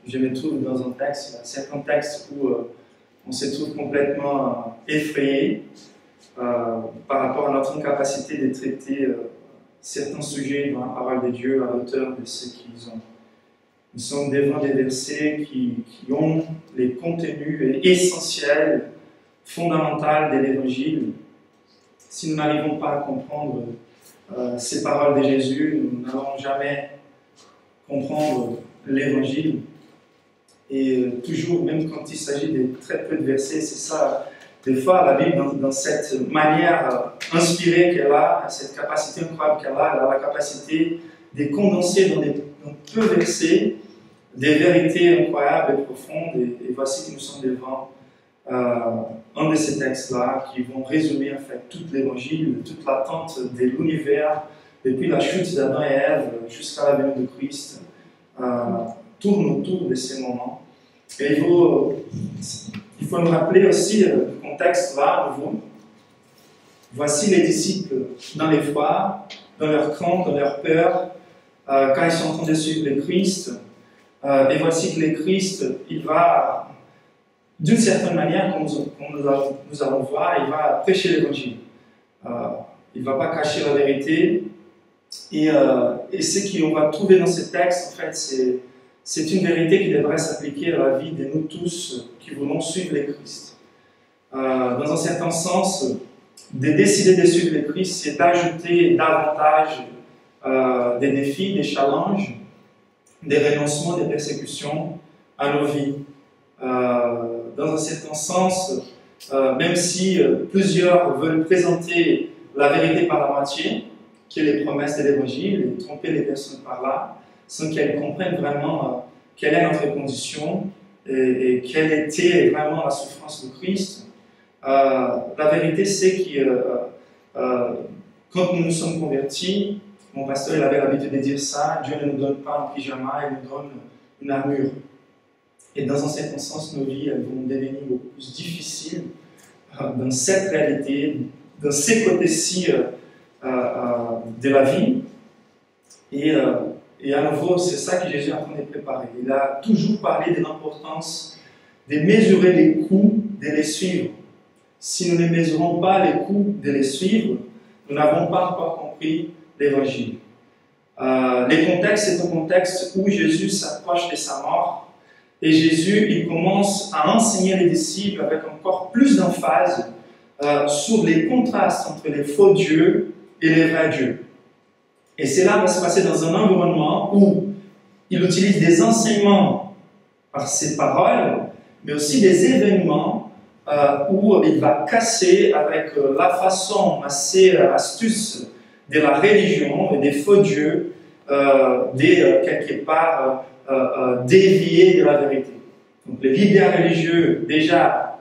je me trouve dans un texte, il y a certains textes où on se trouve complètement effrayé par rapport à notre incapacité de traiter certains sujets dans la parole de Dieu à l'auteur de ce qu'ils ont. Nous sommes devant des versets qui ont les contenus essentiels, fondamentaux de l'Évangile. Si nous n'arrivons pas à comprendre ces paroles de Jésus, nous n'allons jamais comprendre l'Évangile. Et toujours, même quand il s'agit de très peu de versets, c'est ça. Des fois, la Bible, dans cette manière inspirée qu'elle a, cette capacité incroyable qu'elle a, elle a la capacité de condenser dans peu de versets des vérités incroyables et profondes. Et voici que nous sommes devant un de ces textes-là qui vont résumer en fait tout l'Évangile, toute l'attente de l'univers, depuis la chute d'Adam et Ève jusqu'à la venue de Christ, tourne autour de ces moments. Et il faut nous rappeler aussi le contexte là, à nouveau. Voici les disciples dans les foires, dans leur crainte, dans leur peur, quand ils sont en train de suivre le Christ. Et voici que le Christ, il va, d'une certaine manière, comme nous allons voir, il va prêcher l'Évangile. Il ne va pas cacher la vérité. Et ce qu'on va trouver dans ce texte, en fait, c'est une vérité qui devrait s'appliquer à la vie de nous tous qui voulons suivre le Christ. Dans un certain sens, de décider de suivre le Christ, c'est d'ajouter davantage des défis, des challenges, des renoncements, des persécutions à nos vies. Dans un certain sens, même si plusieurs veulent présenter la vérité par la moitié, qui est les promesses de l'Évangile, et tromper les personnes par là, sans qu'elles comprennent vraiment quelle est notre condition et quelle était vraiment la souffrance de Christ. La vérité, c'est que quand nous nous sommes convertis, mon pasteur il avait l'habitude de dire ça, Dieu ne nous donne pas un pyjama, il nous donne une armure. Et dans un certain sens, nos vies elles vont devenir beaucoup plus difficiles dans cette réalité, dans ces côtés-ci de la vie. Et à nouveau, c'est ça que Jésus est en train de préparer. Il a toujours parlé de l'importance de mesurer les coûts, de les suivre. Si nous ne mesurons pas les coûts de les suivre, nous n'avons pas encore compris l'Évangile. Le contexte, c'est un contexte où Jésus s'approche de sa mort. Et Jésus, il commence à enseigner les disciples avec encore plus d'emphase sur les contrastes entre les faux dieux et les vrais dieux. Et cela va se passer dans un environnement où il utilise des enseignements par ses paroles, mais aussi des événements où il va casser avec la façon assez astuce de la religion et des faux dieux, quelque part déviés de la vérité. Donc les leaders religieux, déjà,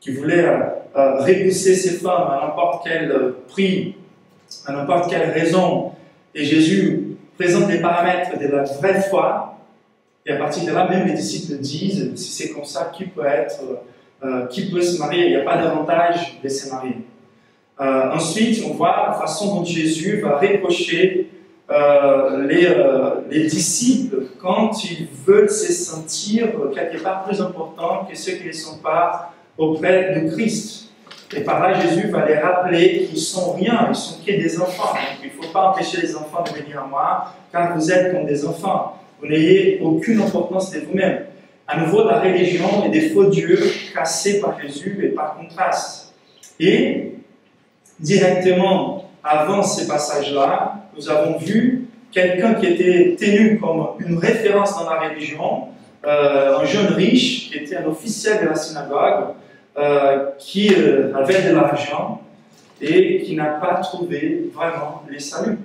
qui voulaient repousser ces femmes à n'importe quel prix, à n'importe quelle raison, et Jésus présente les paramètres de la vraie foi, et à partir de là, même les disciples disent, si c'est comme ça, qui peut se marier? Il n'y a pas d'avantage de se marier. Ensuite, on voit la façon dont Jésus va reprocher les disciples quand ils veulent se sentir quelque part plus importants que ceux qui ne sont pas auprès de Christ. Et par là, Jésus va les rappeler qu'ils ne sont rien, ils sont que des enfants. Donc, il ne faut pas empêcher les enfants de venir à moi, car vous êtes comme des enfants. Vous n'ayez aucune importance de vous-même. À nouveau, la religion est des faux dieux cassés par Jésus et par contraste. Et directement avant ces passages-là, nous avons vu quelqu'un qui était tenu comme une référence dans la religion, un jeune riche qui était un officiel de la synagogue, qui avait de l'argent et qui n'a pas trouvé vraiment le salut.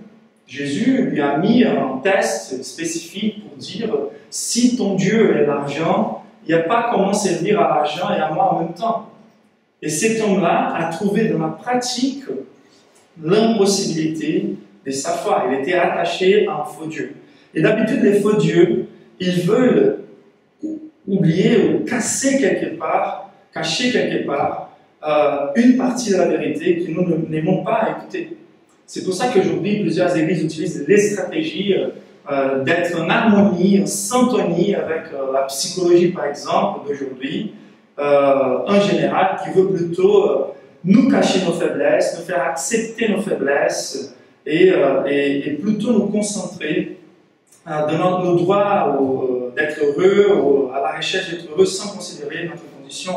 Jésus lui a mis un test spécifique pour dire si ton Dieu est l'argent, il n'y a pas comment servir à l'argent et à moi en même temps. Et cet homme-là a trouvé dans la pratique l'impossibilité de sa foi. Il était attaché à un faux Dieu. Et d'habitude, les faux dieux, ils veulent oublier ou cacher quelque part une partie de la vérité que nous n'aimons pas écouter. C'est pour ça qu'aujourd'hui, plusieurs églises utilisent les stratégies d'être en harmonie, en syntonie avec la psychologie, par exemple, d'aujourd'hui, en général, qui veut plutôt nous cacher nos faiblesses, nous faire accepter nos faiblesses et plutôt nous concentrer dans nos droits d'être heureux, à la recherche d'être heureux sans considérer notre condition.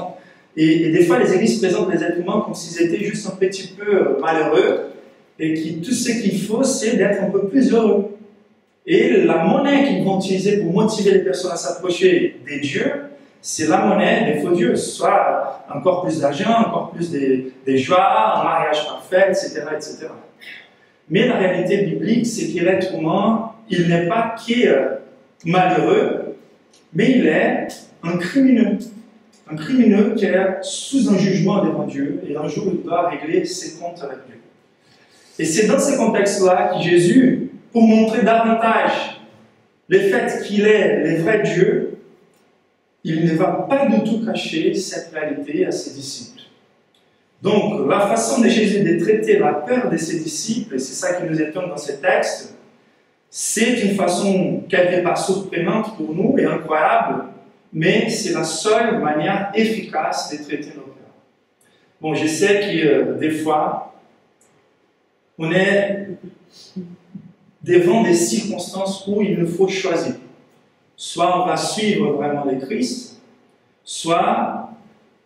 Et des fois, les églises présentent les êtres humains comme s'ils étaient juste un petit peu malheureux et tout ce qu'il faut, c'est d'être un peu plus heureux. Et la monnaie qu'ils vont utiliser pour motiver les personnes à s'approcher des dieux, c'est la monnaie des faux dieux, soit encore plus d'argent, encore plus des joies, un mariage parfait, etc., etc. Mais la réalité biblique, c'est que l'être humain, il n'est pas malheureux, mais il est un crimineux. Un crimineux qui est sous un jugement devant Dieu, et un jour il doit régler ses comptes avec Dieu. Et c'est dans ce contexte-là que Jésus, pour montrer davantage le fait qu'il est le vrai Dieu, il ne va pas du tout cacher cette réalité à ses disciples. Donc, la façon de Jésus de traiter la peur de ses disciples, et c'est ça qui nous étonne dans ce texte, c'est une façon quelque part surprenante pour nous et incroyable, mais c'est la seule manière efficace de traiter nos peurs. Bon, je sais que des fois, on est devant des circonstances où il nous faut choisir. Soit on va suivre vraiment le Christ, soit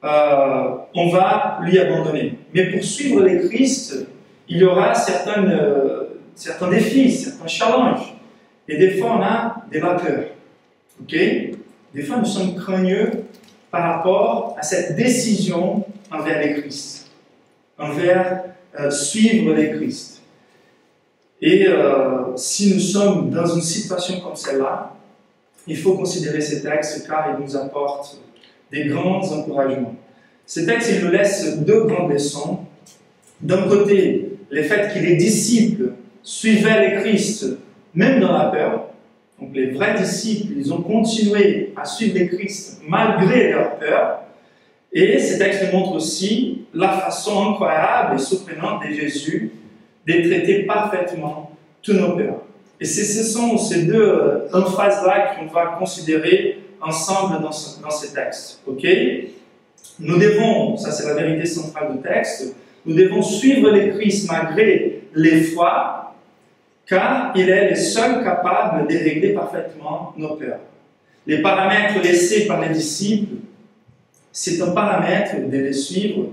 on va lui abandonner. Mais pour suivre le Christ, il y aura certains défis, certains challenges. Et des fois, on a de la peur. Ok? Des fois, nous sommes craigneux par rapport à cette décision envers le Christ, envers suivre le Christ. Et si nous sommes dans une situation comme celle-là, il faut considérer ces textes car ils nous apportent des grands encouragements. Ces textes, ils nous laissent deux grandes leçons. D'un côté, le fait que les disciples suivaient le Christ même dans la peur. Donc les vrais disciples, ils ont continué à suivre le Christ malgré leur peur. Et ces textes nous montrent aussi la façon incroyable et surprenante de Jésus de traiter parfaitement tous nos peurs. Et ce sont ces deux emphases-là qu'on va considérer ensemble dans ces textes. Ok? Nous devons, ça c'est la vérité centrale du texte, nous devons suivre le Christ malgré les fois, car il est le seul capable de régler parfaitement nos peurs. Les paramètres laissés par les disciples, c'est un paramètre de les suivre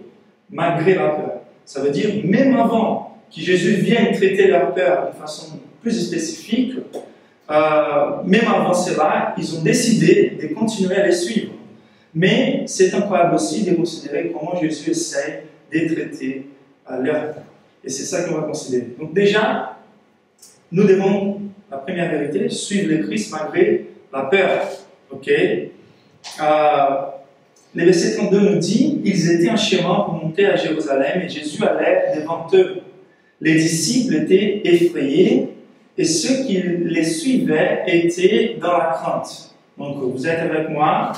malgré la peur. Ça veut dire, même avant que Jésus vienne traiter leur peur de façon plus spécifique, même avant cela, ils ont décidé de continuer à les suivre. Mais c'est incroyable aussi de considérer comment Jésus essaie de traiter leur peur. Et c'est ça qu'on va considérer. Donc déjà, nous devons, la première vérité, suivre le Christ malgré la peur. Ok? Le verset 32 nous dit, ils étaient en chemin pour monter à Jérusalem et Jésus allait devant eux. Les disciples étaient effrayés et ceux qui les suivaient étaient dans la crainte. Donc vous êtes avec moi.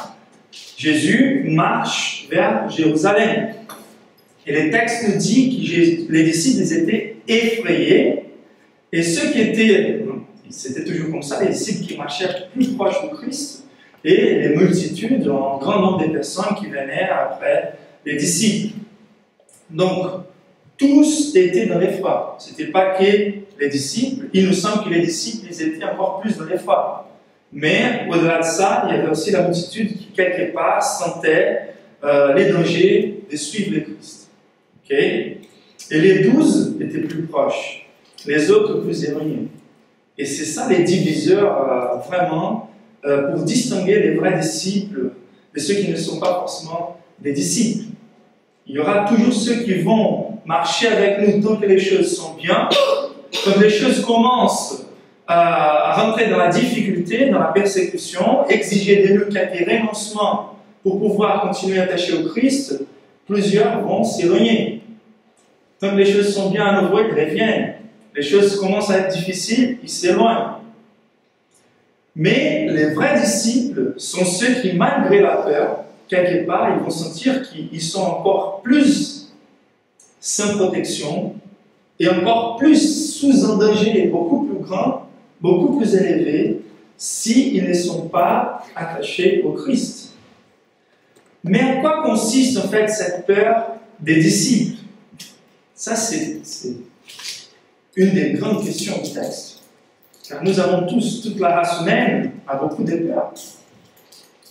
Jésus marche vers Jérusalem. Et le texte nous dit que les disciples étaient effrayés. Et ceux qui étaient, c'était toujours comme ça, les disciples qui marchaient plus proches du Christ, et les multitudes, un grand nombre de personnes qui venaient après les disciples. Donc, tous étaient dans l'effroi. Ce n'était pas que les disciples, il nous semble que les disciples, ils étaient encore plus dans l'effroi. Mais au-delà de ça, il y avait aussi la multitude qui, quelque part, sentait les dangers de suivre le Christ. Okay? Et les 12 étaient plus proches, les autres plus éloignés. Et c'est ça les diviseurs vraiment pour distinguer les vrais disciples de ceux qui ne sont pas forcément des disciples. Il y aura toujours ceux qui vont marcher avec nous tant que les choses sont bien. Quand les choses commencent à rentrer dans la difficulté, dans la persécution, exiger de nous quelques renoncements pour pouvoir continuer à attacher au Christ, plusieurs vont s'éloigner. Tant que les choses sont bien à nouveau, ils reviennent. Les choses commencent à être difficiles, ils s'éloignent. Mais les vrais disciples sont ceux qui, malgré la peur, quelque part, ils vont sentir qu'ils sont encore plus sans protection et encore plus sous un danger beaucoup plus grand beaucoup plus élevés s'ils ne sont pas attachés au Christ. Mais en quoi consiste en fait cette peur des disciples? Ça, c'est une des grandes questions du texte. Car nous avons tous, toute la race humaine a beaucoup de peurs.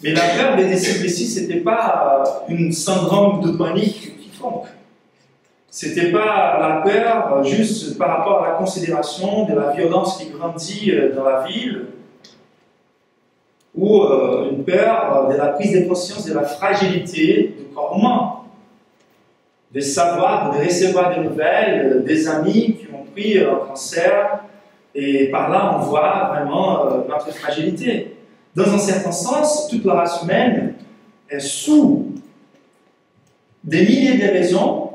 Mais la peur des disciples ici, ce n'était pas une syndrome de panique quiconque. Ce n'était pas la peur juste par rapport à la considération de la violence qui grandit dans la ville, ou une peur de la prise de conscience de la fragilité du corps humain, de savoir, de recevoir des nouvelles des amis qui ont pris un cancer, et par là on voit vraiment notre fragilité. Dans un certain sens, toute la race humaine est sous des milliers de raisons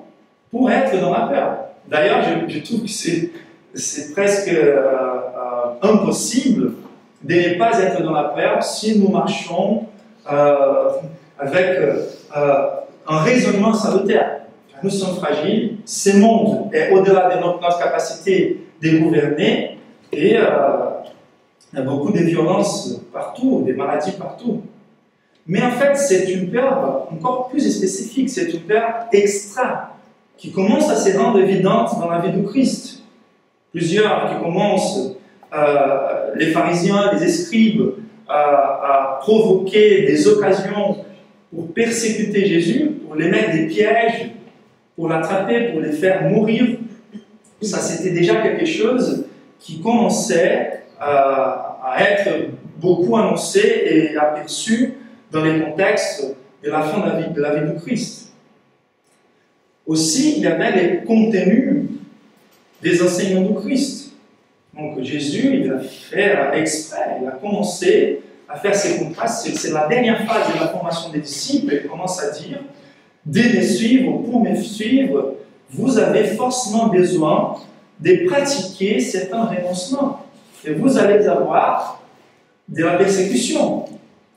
pour être dans la peur. D'ailleurs, je trouve que c'est presque impossible de ne pas être dans la peur si nous marchons avec un raisonnement salutaire. Nous sommes fragiles, ce monde est au-delà de notre capacité de gouverner et il y a beaucoup de violences partout, des maladies partout. Mais en fait, c'est une peur encore plus spécifique, c'est une peur extra qui commence à se rendre évidente dans la vie du Christ. Plusieurs qui commencent, les pharisiens, les scribes, à provoquer des occasions pour persécuter Jésus, pour les mettre des pièges, pour l'attraper, pour les faire mourir. Ça, c'était déjà quelque chose qui commençait à être beaucoup annoncé et aperçu dans les contextes de la fin de la vie du Christ. Aussi, il y avait les contenus des enseignements du Christ. Donc Jésus, il a fait exprès, il a commencé à faire ces contrastes. C'est la dernière phase de la formation des disciples. Il commence à dire, de me suivre, pour me suivre, vous avez forcément besoin de pratiquer certains renoncements. Et vous allez avoir de la persécution.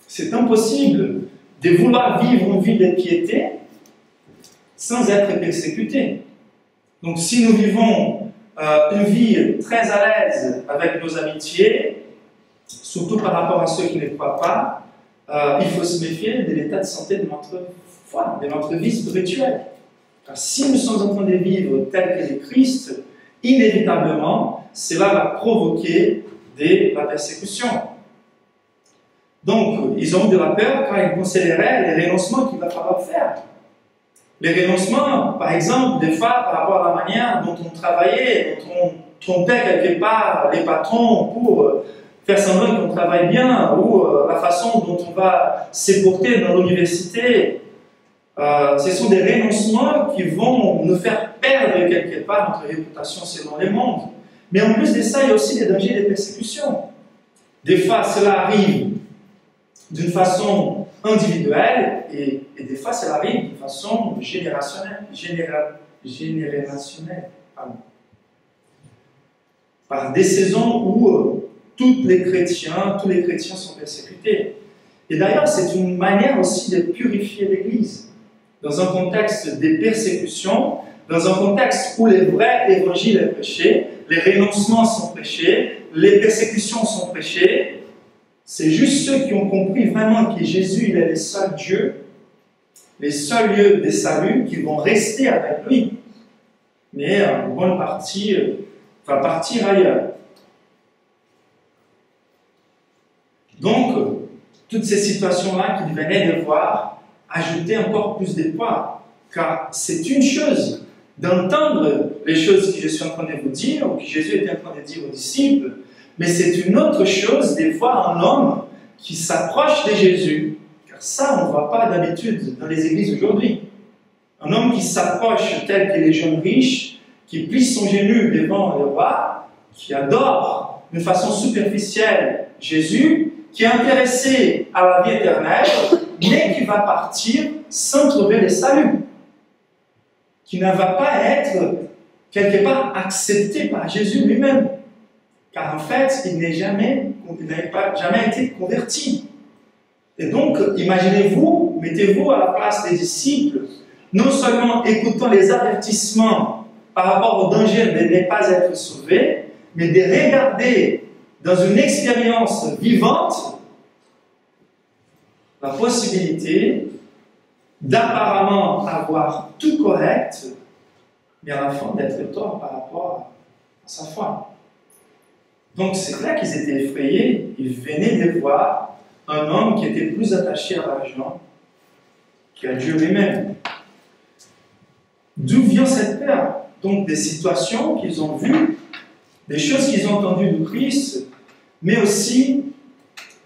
C'est impossible de vouloir vivre une vie de piété sans être persécuté. Donc si nous vivons une vie très à l'aise avec nos amitiés, surtout par rapport à ceux qui ne croient pas, il faut se méfier de l'état de santé de notre foi, de notre vie spirituelle. Car si nous sommes en train de vivre tel que le Christ, inévitablement, cela va provoquer de la persécution. Donc, ils ont de la peur quand ils considéraient les renoncements qu'il va falloir faire. Les renoncements, par exemple, des fois, par rapport à la manière dont on travaillait, dont on trompait quelque part les patrons pour faire semblant qu'on travaille bien, ou la façon dont on va se porter dans l'université. Ce sont des renoncements qui vont nous faire perdre quelque part notre réputation selon le monde. Mais en plus de ça, il y a aussi des dangers de persécution. Des fois, cela arrive d'une façon individuelle et des fois, cela arrive d'une façon générationnelle. Par des saisons où tous les chrétiens sont persécutés. Et d'ailleurs, c'est une manière aussi de purifier l'Église. Dans un contexte de persécution, dans un contexte où le vrai évangile est prêché, les renoncements sont prêchés, les persécutions sont prêchées, c'est juste ceux qui ont compris vraiment que Jésus il est le seul Dieu, les seuls lieux de salut qui vont rester avec lui. Mais une bonne partie va partir ailleurs. Donc, toutes ces situations-là qu'ils venaient de voir ajoutaient encore plus de poids. Car c'est une chose d'entendre les choses que je suis en train de vous dire, ou que Jésus était en train de dire aux disciples, mais c'est une autre chose de voir un homme qui s'approche de Jésus, car ça, on ne voit pas d'habitude dans les églises aujourd'hui. Un homme qui s'approche tel que les jeunes riches, qui plie son genou devant le roi, qui adore d'une façon superficielle Jésus, qui est intéressé à la vie éternelle, mais qui va partir sans trouver le salut, qui ne va pas être quelque part accepté par Jésus lui-même. Car en fait, il n'avait jamais été converti. Et donc, imaginez-vous, mettez-vous à la place des disciples, non seulement écoutant les avertissements par rapport au danger de ne pas être sauvés, mais de regarder dans une expérience vivante la possibilité d'apparemment avoir tout correct, mais à la fin d'être tort par rapport à sa foi. Donc c'est clair qu'ils étaient effrayés, ils venaient de voir un homme qui était plus attaché à l'argent qu'à Dieu lui-même. D'où vient cette peur? Donc des situations qu'ils ont vues, des choses qu'ils ont entendues du Christ, mais aussi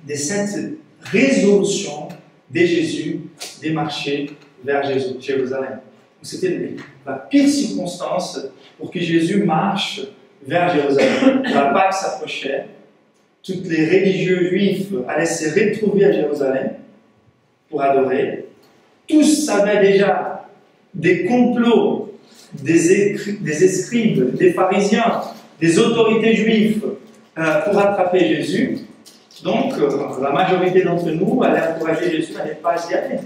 de cette résolution de Jésus de marcher vers Jérusalem. C'était la pire circonstance pour que Jésus marche vers Jérusalem. La Pâque s'approchait, tous les religieux juifs allaient se retrouver à Jérusalem pour adorer. Tous savaient déjà des complots des escribes, des pharisiens, des autorités juives pour attraper Jésus. Donc, la majorité d'entre nous allait encourager Jésus à ne pas y aller.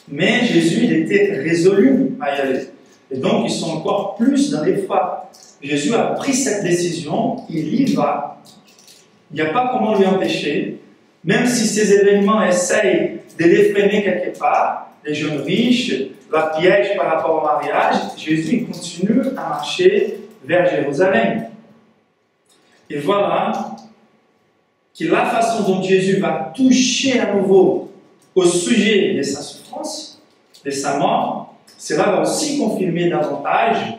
Mais Jésus, il était résolu à y aller. Et donc, ils sont encore plus dans l'effroi. Jésus a pris cette décision, il y va. Il n'y a pas comment lui empêcher. Même si ces événements essayent de les freiner quelque part, les jeunes riches, la piège par rapport au mariage, Jésus il continue à marcher vers Jérusalem. Et voilà que la façon dont Jésus va toucher à nouveau au sujet de sa souffrance, de sa mort, cela va aussi confirmer davantage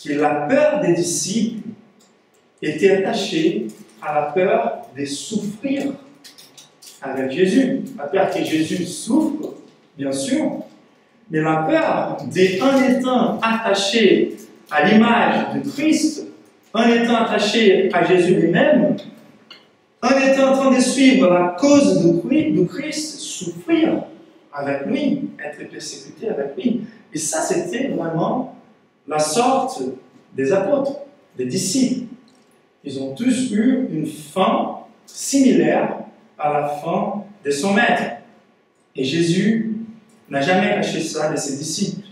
que la peur des disciples était attachée à la peur de souffrir avec Jésus. La peur que Jésus souffre, bien sûr, mais la peur d'en étant attaché à l'image de Christ, en étant attaché à Jésus lui-même, en étant en train de suivre la cause de Christ, souffrir avec lui, être persécuté avec lui. Et ça, c'était vraiment la sorte des apôtres, des disciples. Ils ont tous eu une fin similaire à la fin de son maître. Et Jésus n'a jamais caché ça de ses disciples.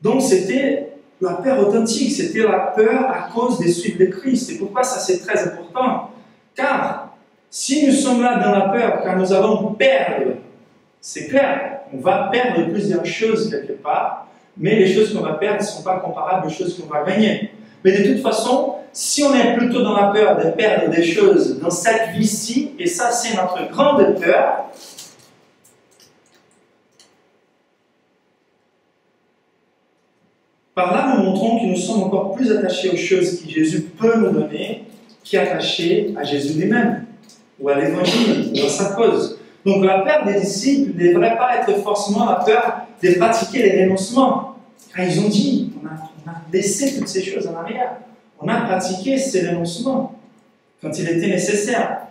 Donc c'était la peur authentique, c'était la peur à cause des suites de Christ. Et pourquoi ça c'est très important? Car si nous sommes là dans la peur, car nous allons perdre, c'est clair, on va perdre plusieurs choses quelque part, mais les choses qu'on va perdre ne sont pas comparables aux choses qu'on va gagner. Mais de toute façon, si on est plutôt dans la peur de perdre des choses dans cette vie-ci, et ça c'est notre grande peur, par là nous montrons que nous sommes encore plus attachés aux choses que Jésus peut nous donner qu'attachés à Jésus lui-même, ou à l'évangile, ou à sa cause. Donc la peur des disciples ne devrait pas être forcément la peur de pratiquer les renoncements. Car ils ont dit, on a laissé toutes ces choses en arrière. On a pratiqué ces renoncements quand il était nécessaire.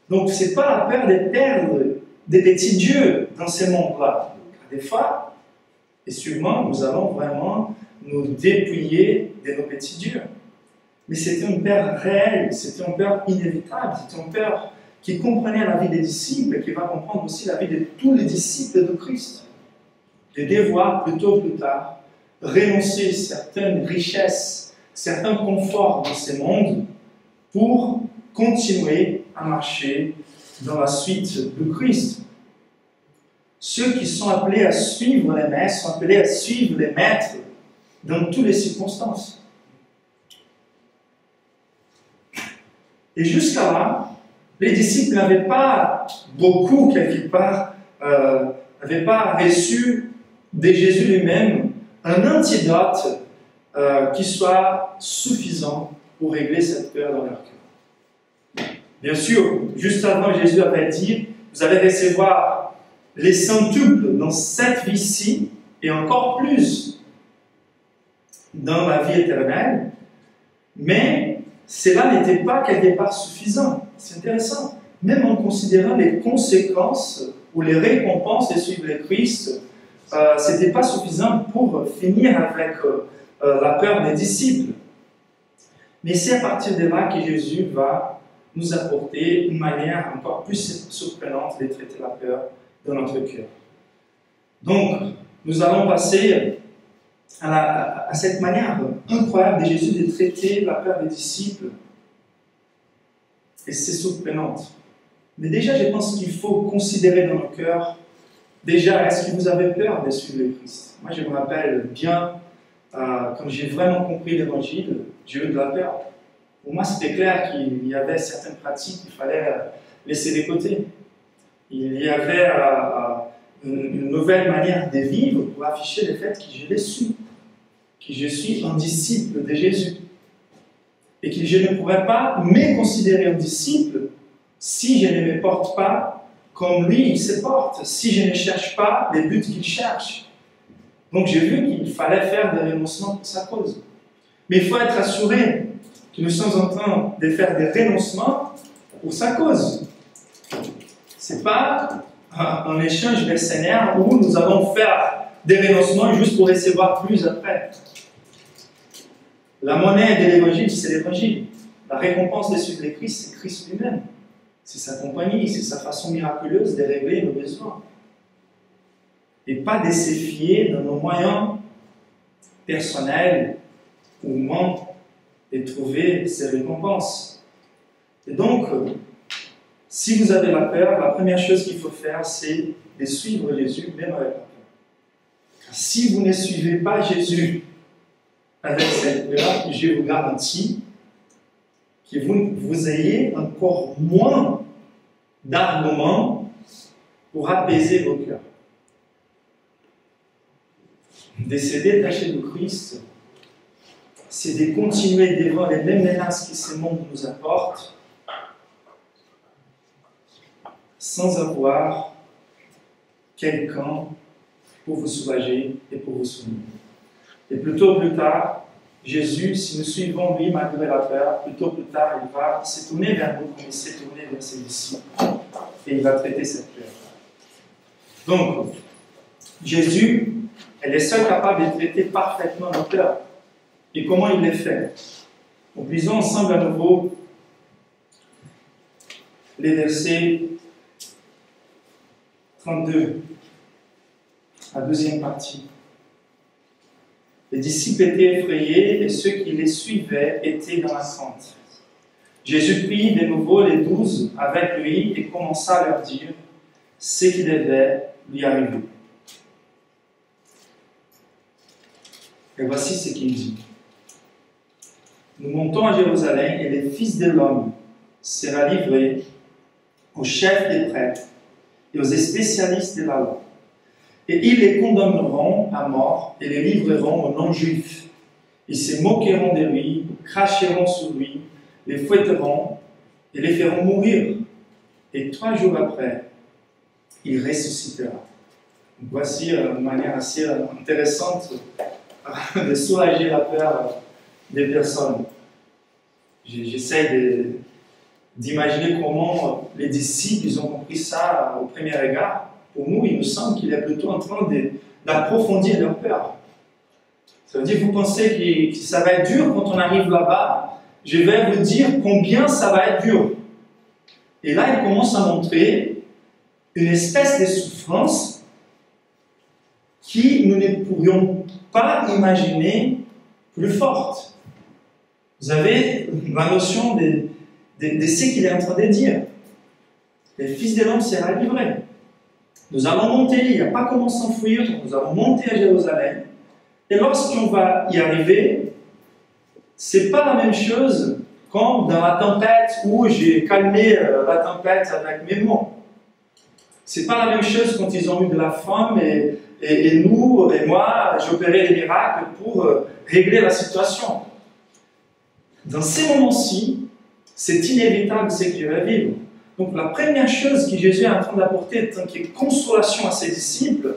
Donc ce n'est pas la peur de perdre des petits dieux dans ces mondes-là. Des fois, et sûrement, nous allons vraiment nous dépouiller de nos petits dieux. Mais c'était une peur réelle, c'était une peur inévitable, c'était une peur qui comprenait la vie des disciples et qui va comprendre aussi la vie de tous les disciples de Christ. De devoir, plus tôt ou plus tard, renoncer certaines richesses, certains conforts dans ces mondes pour continuer à marcher dans la suite de Christ. Ceux qui sont appelés à suivre les maîtres sont appelés à suivre les maîtres dans toutes les circonstances. Et jusqu'à là, les disciples n'avaient pas beaucoup, quelque part, n'avaient pas reçu de Jésus lui-même un antidote qui soit suffisant pour régler cette peur dans leur cœur. Bien sûr, juste avant, Jésus avait dit, vous allez recevoir les centuples dans cette vie-ci et encore plus dans la vie éternelle, mais cela n'était pas quelque part suffisant. C'est intéressant. Même en considérant les conséquences ou les récompenses de suivre le Christ, ce n'était pas suffisant pour finir avec la peur des disciples. Mais c'est à partir de là que Jésus va nous apporter une manière encore plus surprenante de traiter la peur dans notre cœur. Donc, nous allons passer à cette manière incroyable de Jésus de traiter la peur des disciples. Et c'est surprenant. Mais déjà, je pense qu'il faut considérer dans nos cœurs, déjà, est-ce que vous avez peur de suivre le Christ? Moi, je me rappelle bien, quand j'ai vraiment compris l'Évangile, j'ai eu de la peur. Pour moi, c'était clair qu'il y avait certaines pratiques qu'il fallait laisser de côté. Il y avait une nouvelle manière de vivre pour afficher le fait que je l'ai su, que je suis un disciple de Jésus. Et que je ne pourrais pas me considérer un disciple si je ne me porte pas comme lui, il se porte, si je ne cherche pas les buts qu'il cherche. Donc j'ai vu qu'il fallait faire des renoncements pour sa cause. Mais il faut être assuré que nous sommes en train de faire des renoncements pour sa cause. Ce n'est pas un échange mercenaire où nous allons faire des renoncements juste pour recevoir plus après. La monnaie de l'évangile, c'est l'évangile. La récompense de suivre le Christ, c'est Christ lui-même. C'est sa compagnie, c'est sa façon miraculeuse de régler nos besoins. Et pas de se fier dans nos moyens personnels ou humains de trouver ces récompenses. Et donc, si vous avez la peur, la première chose qu'il faut faire, c'est de suivre Jésus, même avec la peur. Si vous ne suivez pas Jésus avec cette peur, je vous garantis que vous ayez encore moins d'arguments pour apaiser vos cœurs. De se détacher de Christ, c'est de continuer devant les mêmes menaces que ce monde nous apporte, sans avoir quelqu'un pour vous soulager et pour vous soutenir. Et plutôt plus tard, Jésus, si nous suivons lui malgré la peur, plutôt plus tard, il va se tourner vers nous comme il s'est tourné vers ses disciples. Et il va traiter cette peur. Donc, Jésus est le seul capable de traiter parfaitement nos peurs. Et comment il le fait? Donc, lisons ensemble à nouveau les versets 32, la deuxième partie. Les disciples étaient effrayés et ceux qui les suivaient étaient dans la crainte. Jésus prit de nouveau les 12 avec lui et commença à leur dire ce qui devait lui arriver. Et voici ce qu'il dit. Nous montons à Jérusalem et le Fils de l'homme sera livré aux chefs des prêtres et aux spécialistes de la loi. Et ils les condamneront à mort et les livreront aux non-juifs. Ils se moqueront de lui, cracheront sur lui, les fouetteront et les feront mourir. Et 3 jours après, il ressuscitera. Donc voici une manière assez intéressante de soulager la peur des personnes. J'essaie d'imaginer comment les disciples ils ont compris ça au premier regard. Pour nous, il nous semble qu'il est plutôt en train d'approfondir leur peur. Ça veut dire, vous pensez que ça va être dur quand on arrive là-bas, je vais vous dire combien ça va être dur. Et là, il commence à montrer une espèce de souffrance qui nous ne pourrions pas imaginer plus forte. Vous avez la notion de ce qu'il est en train de dire. Le Fils de l'homme sera livré. Nous allons monter, il n'y a pas comment s'enfuir, nous allons monter à Jérusalem. Et lorsqu'on va y arriver, ce n'est pas la même chose comme dans la tempête où j'ai calmé la tempête avec mes mots. Ce n'est pas la même chose quand ils ont eu de la faim et nous, et moi, j'opérais des miracles pour régler la situation. Dans ces moments-ci, c'est inévitable ce que je vais vivre. Donc la première chose que Jésus est en train d'apporter en tant que consolation à ses disciples,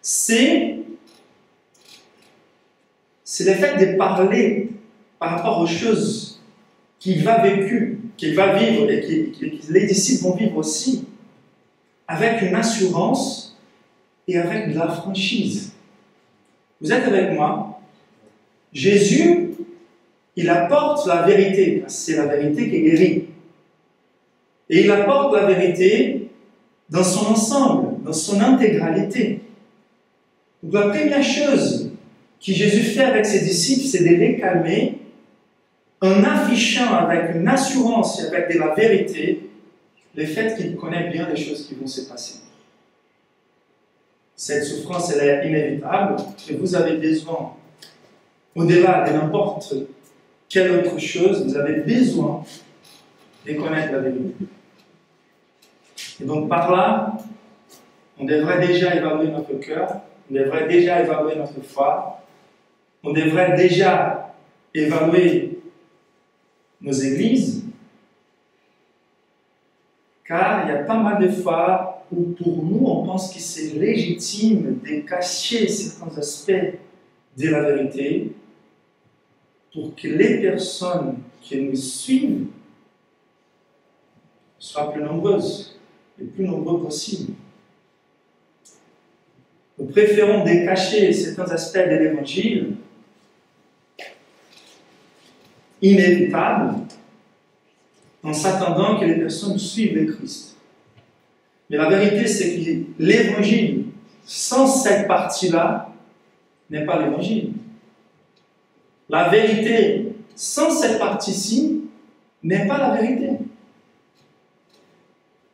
c'est le fait de parler par rapport aux choses qu'il va vivre et que les disciples vont vivre aussi, avec une assurance et avec de la franchise. Vous êtes avec moi? Jésus, il apporte la vérité, c'est la vérité qui guérit. Et il apporte la vérité dans son ensemble, dans son intégralité. Donc la première chose que Jésus fait avec ses disciples, c'est de les calmer en affichant avec une assurance et avec de la vérité le fait qu'il connaît bien les choses qui vont se passer. Cette souffrance, elle est inévitable et vous avez besoin, au-delà de n'importe quelle autre chose, vous avez besoin de connaître la vérité. Et donc par là, on devrait déjà évaluer notre cœur, on devrait déjà évaluer notre foi, on devrait déjà évaluer nos églises, car il y a pas mal de fois où pour nous, on pense que c'est légitime de cacher certains aspects de la vérité pour que les personnes qui nous suivent soient plus nombreuses, le plus nombreux possible. Nous préférons décacher certains aspects de l'évangile inévitables en s'attendant que les personnes suivent le Christ. Mais la vérité, c'est que l'évangile, sans cette partie-là, n'est pas l'évangile. La vérité, sans cette partie-ci, n'est pas la vérité.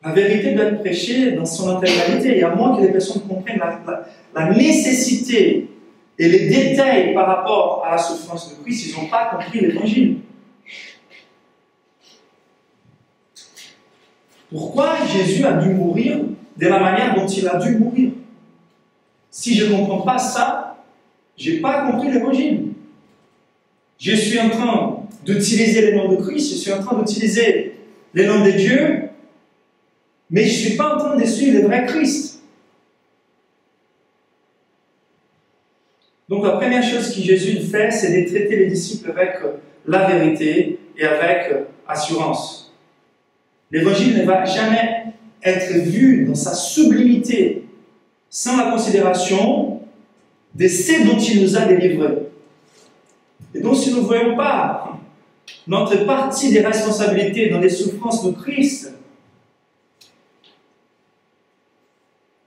La vérité doit être prêchée dans son intégralité, et à moins que les personnes comprennent la nécessité et les détails par rapport à la souffrance de Christ, ils n'ont pas compris l'évangile. Pourquoi Jésus a dû mourir de la manière dont il a dû mourir? Si je ne comprends pas ça, je n'ai pas compris l'évangile. Je suis en train d'utiliser le nom de Christ, je suis en train d'utiliser le nom de Dieu, mais je ne suis pas en train de suivre le vrai Christ. Donc la première chose que Jésus fait, c'est de traiter les disciples avec la vérité et avec assurance. L'évangile ne va jamais être vu dans sa sublimité sans la considération de ce dont il nous a délivrés. Et donc si nous ne voyons pas notre partie des responsabilités dans les souffrances de Christ,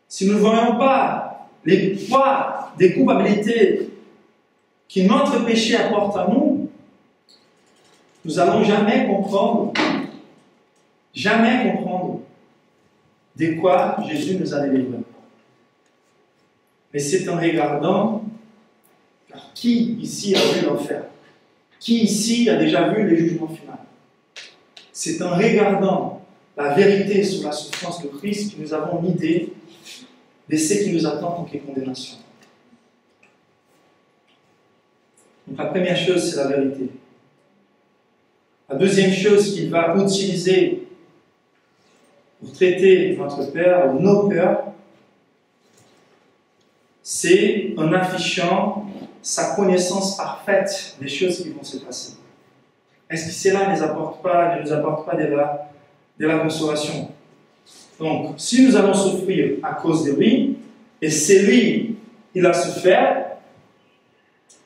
si nous ne voyons pas les poids des culpabilités que notre péché apporte à nous, nous n'allons jamais comprendre de quoi Jésus nous a délivrés. Mais c'est en regardant, car qui ici a vu l'enfer? Qui ici a déjà vu le jugement final? C'est en regardant la vérité sur la souffrance de Christ que nous avons une idée de ce qui nous attend en tant que condamnation. Donc la première chose, c'est la vérité. La deuxième chose qu'il va utiliser pour traiter notre peur ou nos peurs, c'est en affichant sa connaissance parfaite des choses qui vont se passer. Est-ce que cela ne nous apporte pas de la consolation? Donc, si nous allons souffrir à cause de lui, et c'est lui, il a souffert,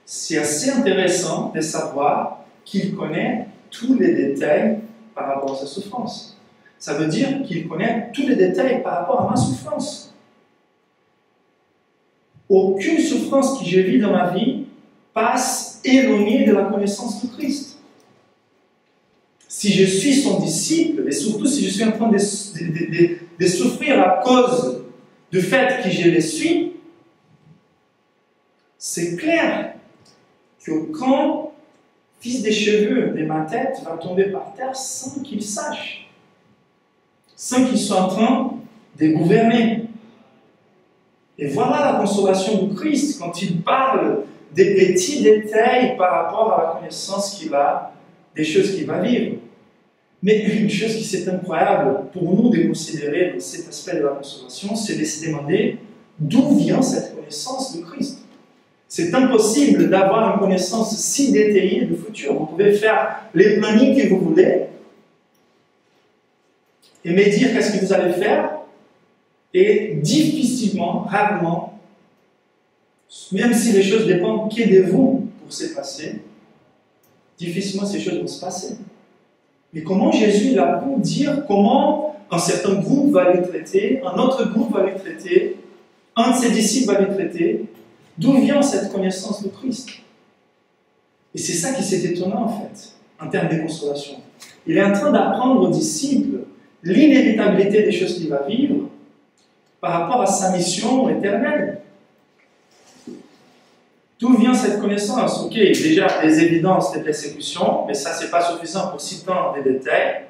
c'est assez intéressant de savoir qu'il connaît tous les détails par rapport à sa souffrance. Ça veut dire qu'il connaît tous les détails par rapport à ma souffrance. Aucune souffrance que je vis dans ma vie passe éloignée de la connaissance de Christ. Si je suis son disciple, et surtout si je suis en train de souffrir à cause du fait que je le suis, c'est clair qu'aucun fils des cheveux de ma tête va tomber par terre sans qu'il sache, sans qu'il soit en train de gouverner. Et voilà la consolation du Christ quand il parle des petits détails par rapport à la connaissance qu'il a des choses qu'il va vivre. Mais une chose qui c'est incroyable pour nous de considérer dans cet aspect de la consolation, c'est de se demander d'où vient cette connaissance de Christ. C'est impossible d'avoir une connaissance si détaillée du futur. Vous pouvez faire les plannings que vous voulez et me dire qu'est-ce que vous allez faire, et difficilement, rarement, même si les choses dépendent que de vous pour se passer, difficilement ces choses vont se passer. Mais comment Jésus il a pu dire comment un certain groupe va les traiter, un autre groupe va les traiter, un de ses disciples va les traiter, D'où vient cette connaissance de Christ? Et c'est ça qui s'est étonnant en fait, en termes de consolation. Il est en train d'apprendre aux disciples l'inévitabilité des choses qu'il va vivre par rapport à sa mission éternelle. D'où vient cette connaissance? Ok, déjà les évidences des persécutions, mais ça c'est pas suffisant pour citer des détails.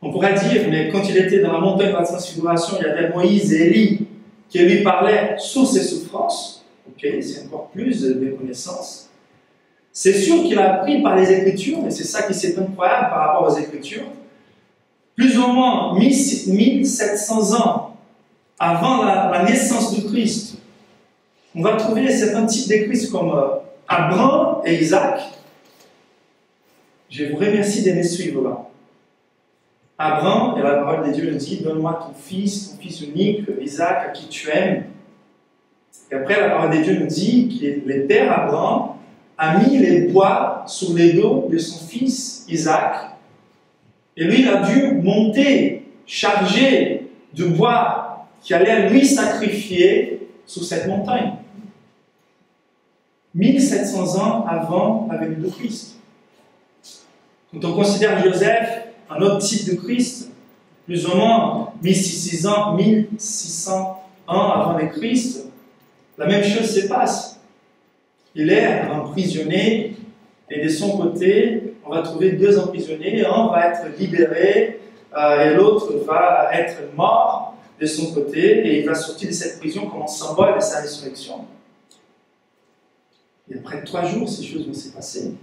On pourrait dire, mais quand il était dans la montagne de la transfiguration, il y avait Moïse et Élie qui lui parlaient sur ses souffrances. Ok, c'est encore plus de connaissances. C'est sûr qu'il a appris par les Écritures, et c'est ça qui est incroyable par rapport aux Écritures. Plus ou moins 1700 ans avant la naissance du Christ, on va trouver certains types de Christ comme Abraham et Isaac. Je vous remercie de me suivre là. Abraham, et la parole de Dieu nous dit, donne-moi ton fils unique, Isaac, à qui tu aimes. Et après, la parole de Dieu nous dit que le père Abraham a mis les bois sur les dos de son fils Isaac. Et lui, il a dû monter, charger du bois qui allait lui sacrifier sur cette montagne. 1700 ans avant la venue de Christ. Quand on considère Joseph, un autre type de Christ, plus ou moins 1600 ans avant le Christ, la même chose se passe. Il est emprisonné et de son côté, on va trouver deux emprisonnés, un va être libéré et l'autre va être mort de son côté et il va sortir de cette prison comme un symbole de sa résurrection. Et après 3 jours, ces choses vont se passer.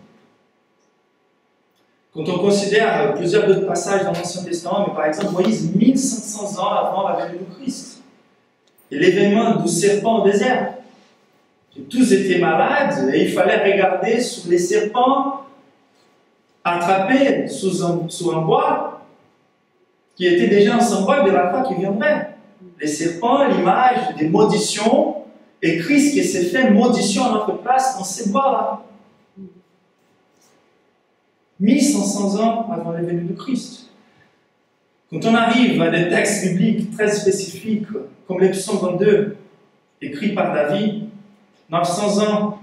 Quand on considère plusieurs autres passages dans l'Ancien Testament, mais par exemple Moïse, 1500 ans avant la venue de Christ, et l'événement du serpent au désert, et tous étaient malades et il fallait regarder sur les serpents attrapés sous un bois qui était déjà un symbole de la croix qui viendrait. Les serpents, l'image des maudictions, et Christ qui s'est fait maudictions à notre place dans ces bois-là. 1500 ans avant la venue de Christ. Quand on arrive à des textes bibliques très spécifiques, comme le psaume 22, écrit par David, 900 ans,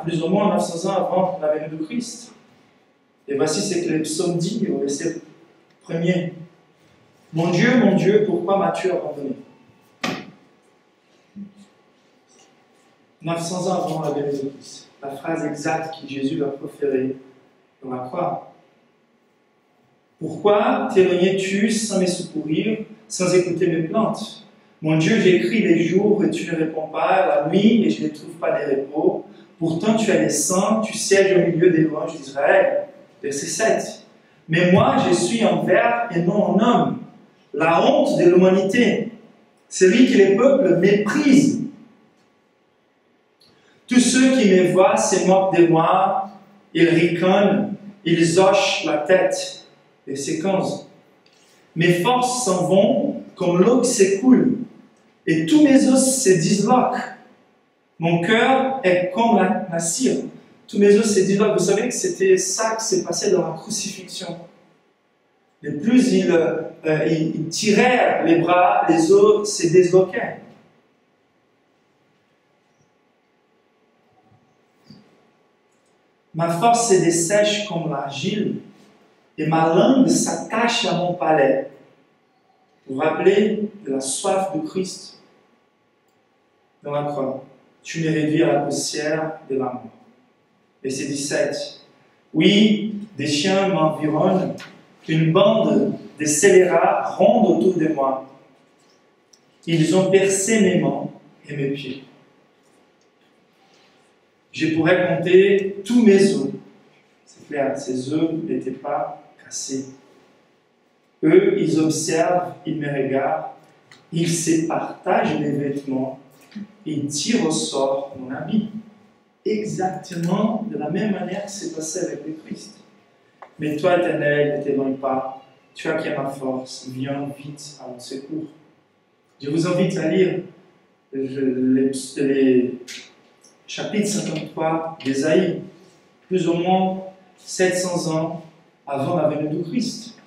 plus ou moins 900 ans avant la venue de Christ. Et voici ce que le psaume dit au verset 1er. Mon Dieu, pourquoi m'as-tu abandonné? 900 ans avant la venue de Christ. La phrase exacte que Jésus va proférer dans la croix. Pourquoi t'éloignais-tu sans me secourir, sans écouter mes plaintes? Mon Dieu, j'écris les jours et tu ne réponds pas, la nuit et je ne trouve pas de repos. Pourtant tu es le saint, tu sièges au milieu des louanges d'Israël. Verset 7. Mais moi, je suis un ver et non un homme, la honte de l'humanité, celui que les peuples méprisent. Tous ceux qui me voient se moquent de moi, ils ricanent, ils hochent la tête. Verset 15. Mes forces s'en vont comme l'eau qui s'écoule, et tous mes os se disloquent. Mon cœur est comme la cire. Tous mes os se disloquent. Vous savez que c'était ça qui s'est passé dans la crucifixion. Et plus il tirait les bras, les os se disloquaient. Ma force se dessèche comme l'argile, et ma langue s'attache à mon palais. Vous vous rappelez de la soif de Christ dans la croix. Tu m'es réduit à la poussière de la mort. Verset 17. Oui, des chiens m'environnent, une bande de scélérats ronde autour de moi. Ils ont percé mes mains et mes pieds. Je pourrais compter tous mes os. C'est clair, ces os n'étaient pas cassés. Eux, ils observent, ils me regardent, ils se partagent les vêtements, ils tirent au sort mon habit. Exactement de la même manière que c'est passé avec le Christ. Mais toi, Éternel, ne t'éloigne pas. Tu as qui est ma force. Viens vite à mon secours. Je vous invite à lire les chapitres 53 d'Ésaïe, plus ou moins 700 ans avant la venue de Christ.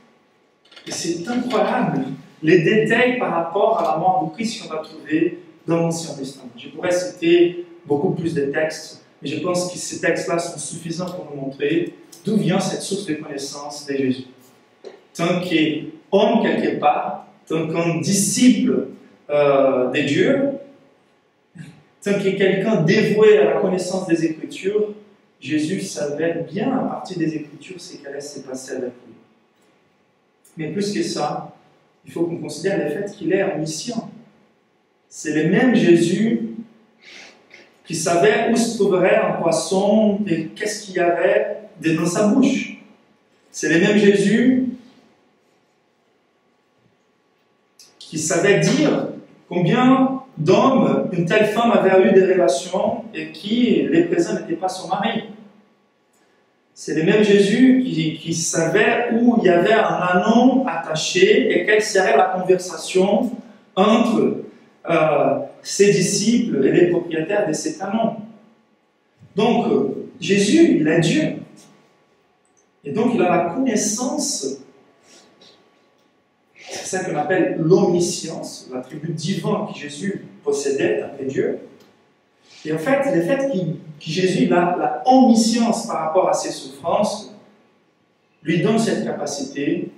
Et c'est incroyable les détails par rapport à la mort de Christ qu'on va trouver dans l'Ancien Testament. Je pourrais citer beaucoup plus de textes, mais je pense que ces textes-là sont suffisants pour nous montrer d'où vient cette source de connaissance de Jésus. Tant qu'homme quelque part, tant qu'un disciple de Dieu, tant que quelqu'un dévoué à la connaissance des Écritures, Jésus savait bien à partir des Écritures ce qui allait se passer avec lui. Mais plus que ça, il faut qu'on considère le fait qu'il est omniscient. C'est le même Jésus qui savait où se trouverait un poisson et qu'est-ce qu'il y avait dans sa bouche. C'est le même Jésus qui savait dire combien d'hommes une telle femme avait eu des relations et qui, les présents, n'étaient pas son mari. C'est le même Jésus qui savait où il y avait un anneau attaché et quelle serait la conversation entre ses disciples et les propriétaires de cet anneau. Donc, Jésus, il est Dieu. Et donc, il a la connaissance, c'est ça qu'on appelle l'omniscience, l'attribut divin que Jésus possédait après Dieu. Et en fait, le fait que Jésus a la omniscience par rapport à ses souffrances lui donne cette capacité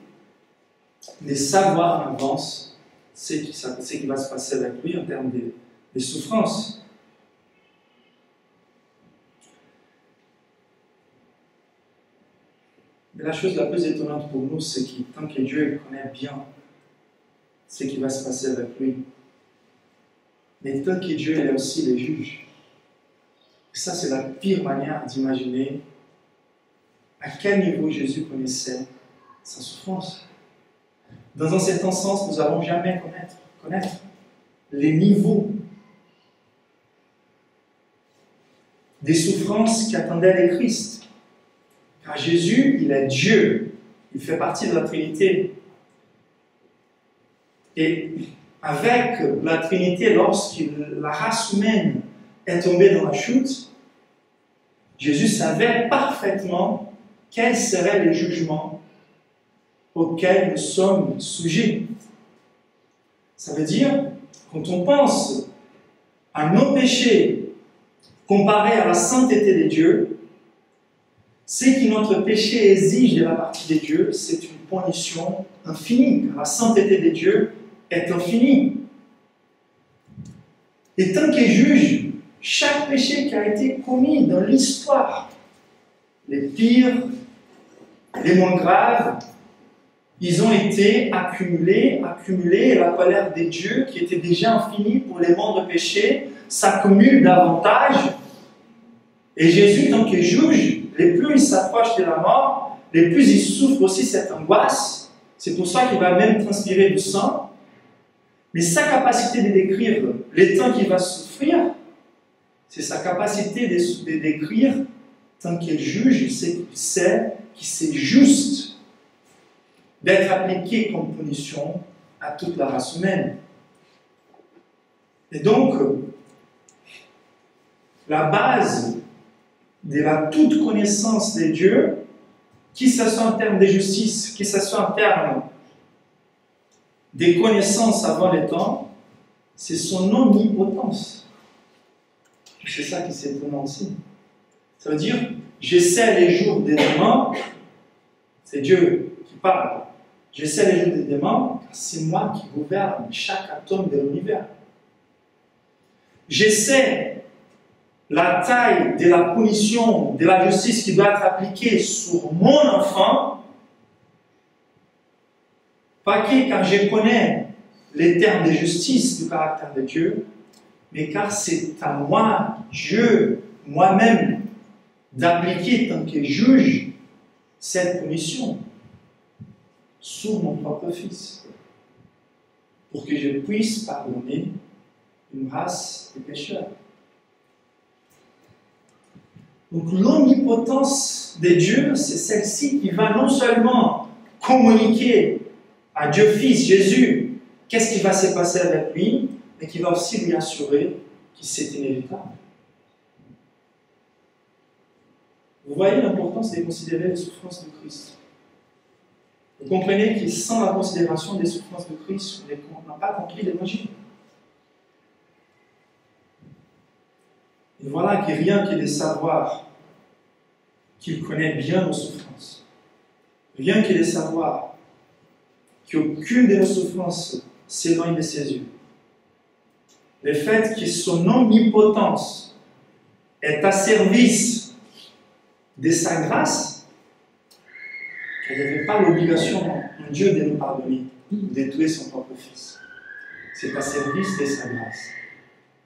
de savoir en avance ce qui va se passer avec lui en termes de souffrances. Mais la chose la plus étonnante pour nous, c'est que tant que Dieu connaît bien ce qui va se passer avec lui, mais tant que Dieu est aussi le juge. Ça, c'est la pire manière d'imaginer à quel niveau Jésus connaissait sa souffrance. Dans un certain sens, nous n'allons jamais connaître les niveaux des souffrances qui attendaient le Christ. Car Jésus, il est Dieu. Il fait partie de la Trinité. Et avec la Trinité, lorsque la race humaine est tombée dans la chute, Jésus savait parfaitement quels seraient les jugements auxquels nous sommes sujets. Ça veut dire, quand on pense à nos péchés comparés à la sainteté de Dieu, ce que notre péché exige de la partie de Dieu, c'est une punition infinie, car la sainteté de Dieu est infinie. Et tant qu'il juge chaque péché qui a été commis dans l'histoire, les pires, les moins graves, ils ont été accumulés, et la colère de Dieu, qui était déjà infinie pour les moindres péchés, s'accumule davantage. Et Jésus, tant qu'il juge, les plus il s'approche de la mort, les plus il souffre aussi cette angoisse. C'est pour ça qu'il va même transpirer du sang. Mais sa capacité de décrire les temps qu'il va souffrir, c'est sa capacité de décrire tant qu'il juge, il sait que c'est juste d'être appliqué comme punition à toute la race humaine. Et donc, la base de la toute connaissance de Dieu, que ce soit en termes de justice, que ce soit en termes des connaissances avant les temps, c'est son omnipotence. C'est ça qui s'est prononcé. Ça veut dire, je sais les jours des demain, c'est Dieu qui parle. Je sais les jours des demain, car c'est moi qui gouverne chaque atome de l'univers. Je sais la taille de la punition, de la justice qui doit être appliquée sur mon enfant, pas que car je connais les termes de justice du caractère de Dieu, mais car c'est à moi, Dieu, moi-même, d'appliquer tant que juge cette punition sur mon propre Fils, pour que je puisse pardonner une race de pécheurs. Donc l'omnipotence de Dieu, c'est celle-ci qui va non seulement communiquer à Dieu Fils, Jésus, qu'est-ce qui va se passer avec lui, mais qui va aussi lui assurer que c'est inévitable. Vous voyez l'importance de considérer les souffrances de Christ. Vous comprenez que sans la considération des souffrances de Christ, on n'a pas compris l'Évangile. Et voilà que rien que de savoir qu'il connaît bien nos souffrances, rien que de savoir qu'aucune de nos souffrances s'éloigne de ses yeux, le fait que son omnipotence est à service de sa grâce, qu'il n'y avait pas l'obligation en Dieu de nous pardonner, de tuer son propre Fils. C'est à service de sa grâce.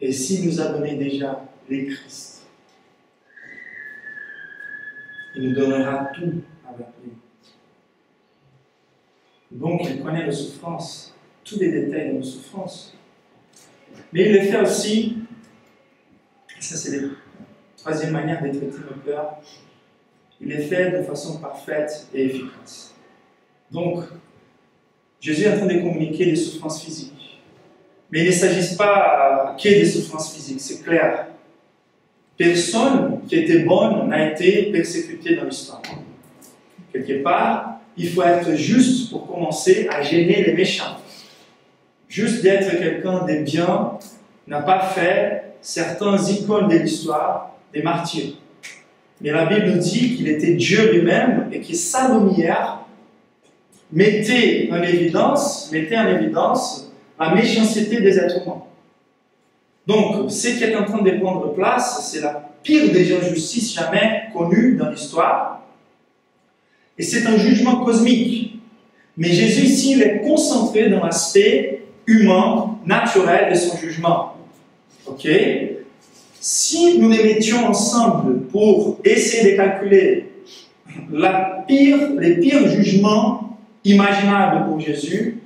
Et s'il nous a donné déjà les Christ, il nous donnera tout avec lui. Donc, il connaît nos souffrances, tous les détails de nos souffrances. Mais il le fait aussi, ça c'est la troisième manière de traiter nos peurs, il les fait de façon parfaite et efficace. Donc, Jésus est en train de communiquer des souffrances physiques. Mais il ne s'agit pas que des souffrances physiques, c'est clair. Personne qui était bonne n'a été persécutée dans l'histoire. Quelque part, il faut être juste pour commencer à gêner les méchants. Juste d'être quelqu'un de bien n'a pas fait certains icônes de l'histoire des martyrs. Mais la Bible nous dit qu'il était Dieu lui-même et que sa lumière mettait en évidence la méchanceté des êtres humains. Donc, ce qui est en train de prendre place, c'est la pire des injustices jamais connues dans l'histoire. Et c'est un jugement cosmique. Mais Jésus ici, il est concentré dans l'aspect humain, naturel de son jugement. Ok? Si nous les mettions ensemble pour essayer de calculer les pires jugements imaginables pour Jésus,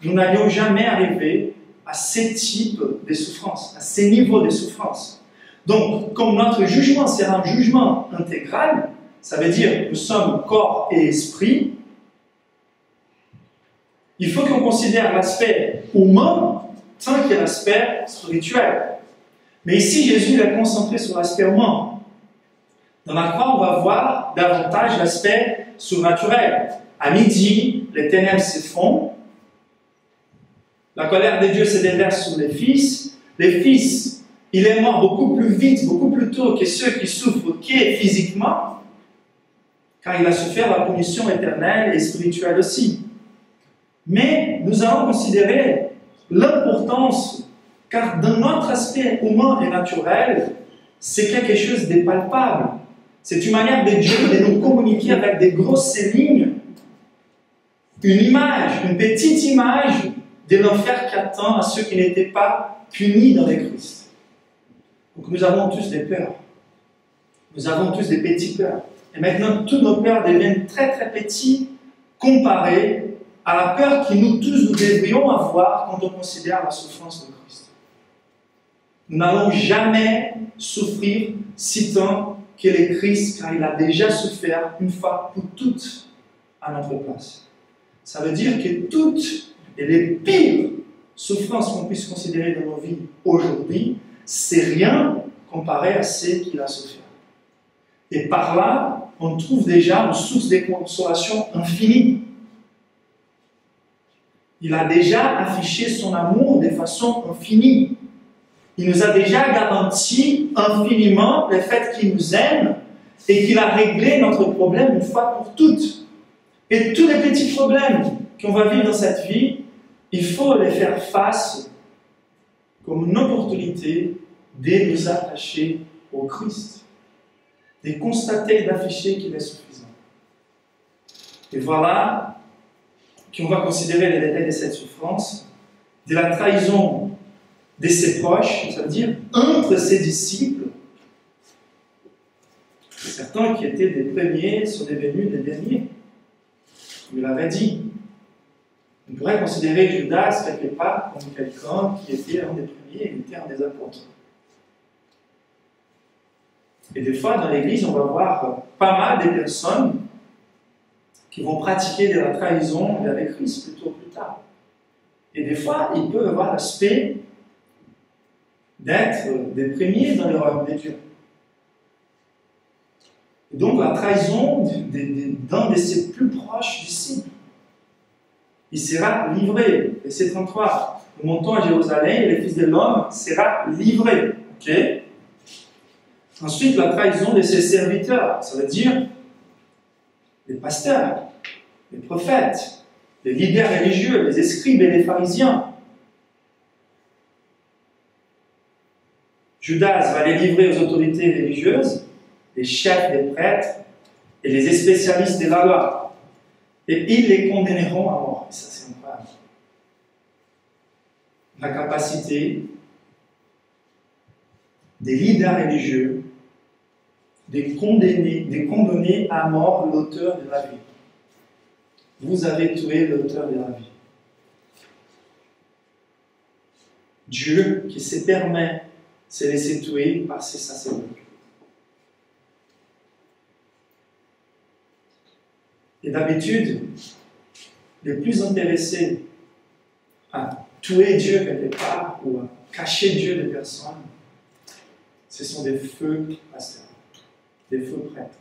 nous n'allions jamais arriver à ces types de souffrances, à ces niveaux de souffrance. Donc, comme notre jugement sera un jugement intégral, ça veut dire que nous sommes corps et esprit, il faut qu'on considère l'aspect humain tant que l'aspect spirituel. Mais ici, Jésus est concentré sur l'aspect humain. Dans la croix, on va voir davantage l'aspect surnaturel. À midi, les ténèbres se font. La colère de Dieu se déverse sur les fils. Les fils, il est mort beaucoup plus vite, beaucoup plus tôt que ceux qui souffrent physiquement, car il a souffert la punition éternelle et spirituelle aussi. Mais nous allons considérer l'importance, car dans notre aspect humain et naturel, c'est quelque chose de palpable. C'est une manière de Dieu de nous communiquer avec des grosses lignes, une image, une petite image de l'enfer qui attend à ceux qui n'étaient pas punis dans le Christ. Donc nous avons tous des peurs. Nous avons tous des petits peurs. Et maintenant, tous nos peurs deviennent très très petits comparés à la peur que nous tous nous devrions avoir quand on considère la souffrance de Christ. Nous n'allons jamais souffrir si tant que le Christ, car il a déjà souffert une fois pour toutes à notre place. Ça veut dire que toutes et les pires souffrances qu'on puisse considérer dans nos vies aujourd'hui, c'est rien comparé à ce qu'il a souffert. Et par là, on trouve déjà une source de consolation infinie. Il a déjà affiché son amour de façon infinie. Il nous a déjà garanti infiniment le fait qu'il nous aime et qu'il a réglé notre problème une fois pour toutes. Et tous les petits problèmes qu'on va vivre dans cette vie, il faut les faire face comme une opportunité de nous attacher au Christ, de constater et d'afficher qu'il est suffisant. Et voilà qu'on va considérer les détails de cette souffrance, de la trahison de ses proches, ça veut dire entre ses disciples. Certains qui étaient des premiers sont devenus des derniers. Il l'avait dit. On pourrait considérer Judas quelque part comme quelqu'un qui était un des premiers et était un des apôtres. Et des fois, dans l'Église, on va voir pas mal de personnes qui vont pratiquer de la trahison vers Christ plutôt plus tard. Et des fois, ils peuvent avoir l'aspect d'être des premiers dans le royaume de Dieu. Et donc, la trahison d'un de ses plus proches disciples. Il sera livré. Verset 33. Nous montons à Jérusalem et le Fils de l'homme sera livré. Ok? Ensuite, la trahison de ses serviteurs, ça veut dire les pasteurs, les prophètes, les leaders religieux, les scribes et les pharisiens. Judas va les livrer aux autorités religieuses, les chefs des prêtres et les spécialistes de la loi. Et ils les condamneront à mort. Et ça, c'est incroyable. La capacité des leaders religieux de condamner à mort l'auteur de la vie. Vous avez tué l'auteur de la vie. Dieu qui se permet de se laisser tuer par ses sacerdotes. Et d'habitude, les plus intéressés à tuer Dieu quelque part ou à cacher Dieu de personnes, ce sont des faux pasteurs, des faux prêtres.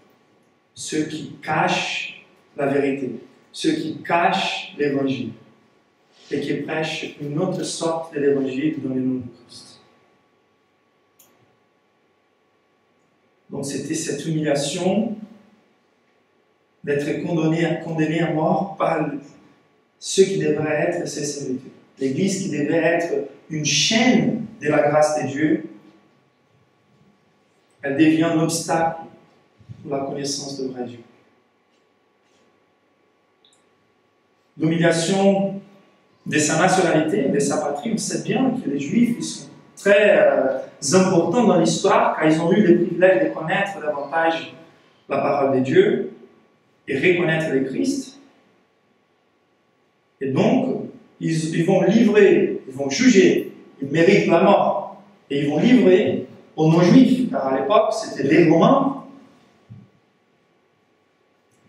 Ceux qui cachent la vérité, ceux qui cachent l'évangile et qui prêchent une autre sorte de l'évangile dans le nom de Christ. Donc c'était cette humiliation d'être condamné à mort par ceux qui devraient être ses serviteurs. L'Église qui devait être une chaîne de la grâce de Dieu, elle devient un obstacle pour la connaissance de vrai Dieu. L'humiliation de sa nationalité, de sa patrie, on sait bien que les Juifs ils sont très importants dans l'histoire car ils ont eu le privilège de connaître davantage la parole de Dieu et reconnaître le Christ. Et donc, ils vont livrer, ils vont juger, ils méritent la mort, et ils vont livrer aux non-juifs, car à l'époque, c'était les Romains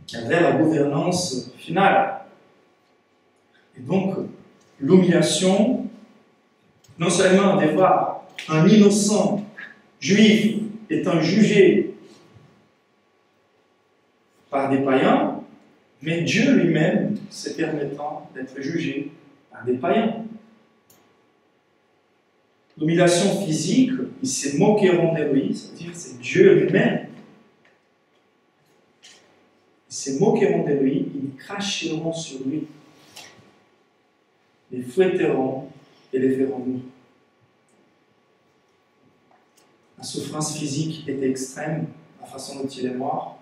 qui avaient la gouvernance finale. Et donc, l'humiliation, non seulement de voir un innocent juif étant jugé par des païens, mais Dieu lui-même se permettant d'être jugé par des païens. L'humiliation physique, ils se moqueront de lui, c'est-à-dire c'est Dieu lui-même. Ils se moqueront de lui, ils cracheront sur lui, les fouetteront et les feront mourir. La souffrance physique était extrême, la façon dont il est mort.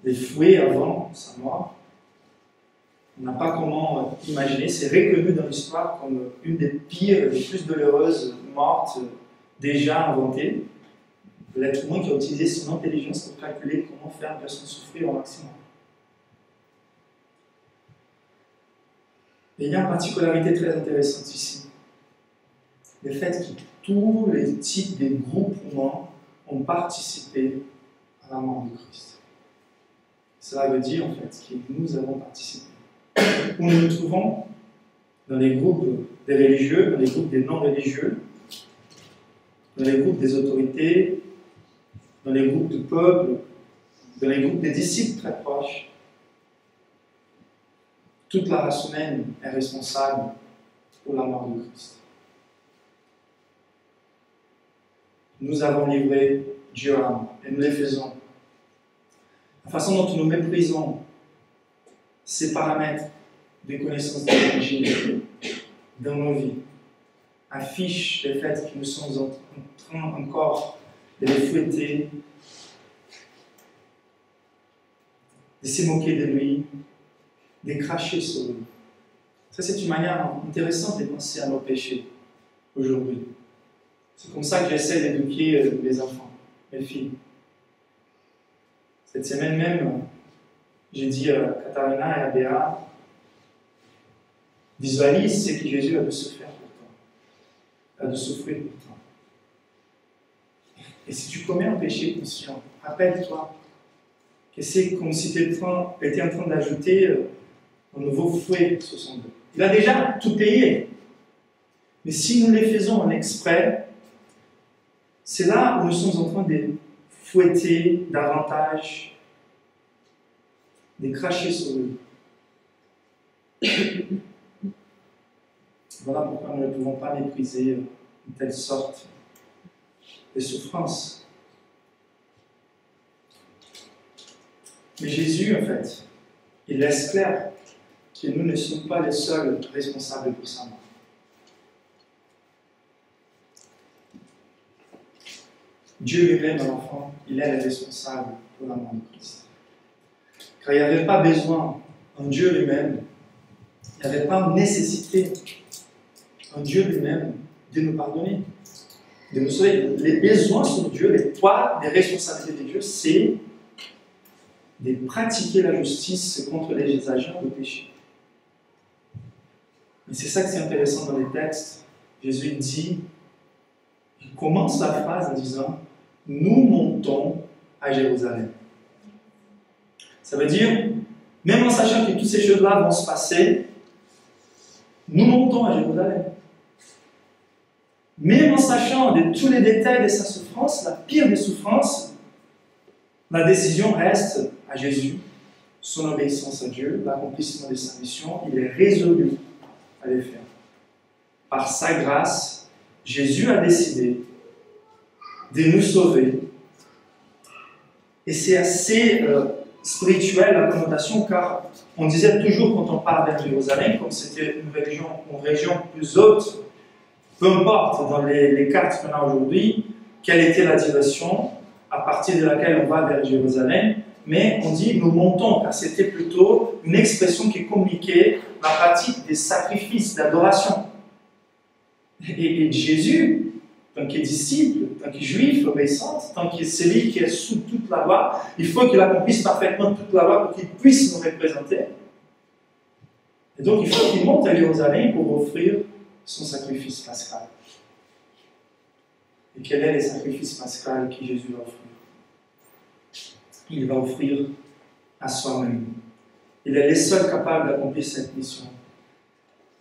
Les fouets avant sa mort, on n'a pas comment imaginer, c'est reconnu dans l'histoire comme une des pires, des plus douloureuses mortes déjà inventées. L'être humain qui a utilisé son intelligence pour calculer comment faire une personne souffrir au maximum. Et il y a une particularité très intéressante ici. Le fait que tous les types de groupes humains ont participé à la mort de Christ. Cela veut dire en fait que nous avons participé. Où nous nous trouvons dans les groupes des religieux, dans les groupes des non-religieux, dans les groupes des autorités, dans les groupes du peuple, dans les groupes des disciples très proches. Toute la race humaine est responsable pour la mort de Christ. Nous avons livré Dieu à la mort et nous le faisons. La façon dont nous méprisons ces paramètres de connaissance de l'Évangile dans nos vies affiche le fait que nous sommes en train encore de les fouetter, de se moquer de lui, de cracher sur lui. Ça, c'est une manière intéressante de penser à nos péchés aujourd'hui. C'est comme ça que j'essaie d'éduquer les enfants, mes filles. Cette semaine même, j'ai dit à Katharina et à Béa, visualise ce que Jésus a dû souffrir pour toi. A dû souffrir pour toi. Et si tu commets un péché conscient, rappelle-toi que c'est comme si tu étais en train d'ajouter un nouveau fouet sur son dos. Il a déjà tout payé. Mais si nous les faisons en exprès, c'est là où nous sommes en train de fouetter davantage, de cracher sur lui. Voilà pourquoi nous ne pouvons pas mépriser une telle sorte de souffrance. Mais Jésus, en fait, il laisse clair que nous ne sommes pas les seuls responsables pour sa mort. Dieu lui-même, l'enfant, il est le responsable pour la mort de Christ. Car il n'y avait pas besoin, en Dieu lui-même, il n'y avait pas nécessité, en Dieu lui-même, de nous pardonner, de nous sauver. Les besoins sur Dieu, les poids, les responsabilités de Dieu, c'est de pratiquer la justice contre les agents de péché. Et c'est ça que c'est intéressant dans les textes. Jésus dit, il commence la phrase en disant « Nous montons à Jérusalem ». Ça veut dire, même en sachant que toutes ces choses-là vont se passer, nous montons à Jérusalem. Même en sachant de tous les détails de sa souffrance, la pire des souffrances, la décision reste à Jésus, son obéissance à Dieu, l'accomplissement de sa mission, il est résolu à les faire. Par sa grâce, Jésus a décidé de nous sauver. Et c'est assez spirituel la connotation, car on disait toujours quand on parle vers Jérusalem, comme c'était une région plus haute, peu importe dans les cartes qu'on a aujourd'hui, quelle était la direction à partir de laquelle on va vers Jérusalem, mais on dit nous montons, car c'était plutôt une expression qui communiquait la pratique des sacrifices, d'adoration. Et Jésus, tant qu'il est disciple, tant qu'il est juif, obéissant, tant qu'il est celui qui est sous toute la loi, il faut qu'il accomplisse parfaitement toute la loi pour qu'il puisse nous représenter. Et donc il faut qu'il monte à Jérusalem pour offrir son sacrifice pascal. Et quel est le sacrifice pascal que Jésus va offrir? Il va offrir à soi-même. Il est le seul capable d'accomplir cette mission.